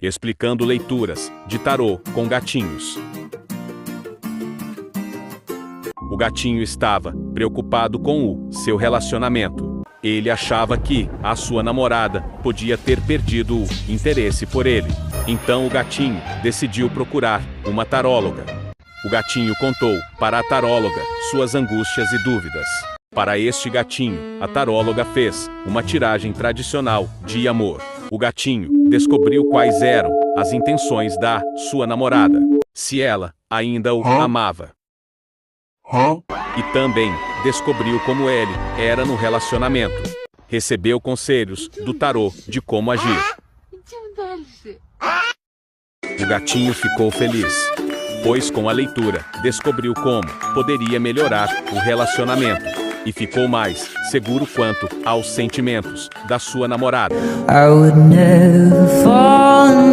explicando leituras de tarô com gatinhos. O gatinho estava preocupado com o seu relacionamento. Ele achava que a sua namorada podia ter perdido o interesse por ele. Então o gatinho decidiu procurar uma taróloga. O gatinho contou para a taróloga suas angústias e dúvidas. Para este gatinho, a taróloga fez uma tiragem tradicional de amor. O gatinho descobriu quais eram as intenções da sua namorada, se ela ainda o amava. E também descobriu como ele era no relacionamento. Recebeu conselhos do tarô de como agir. O gatinho ficou feliz, pois com a leitura descobriu como poderia melhorar o relacionamento e ficou mais seguro quanto aos sentimentos da sua namorada. I would never fall in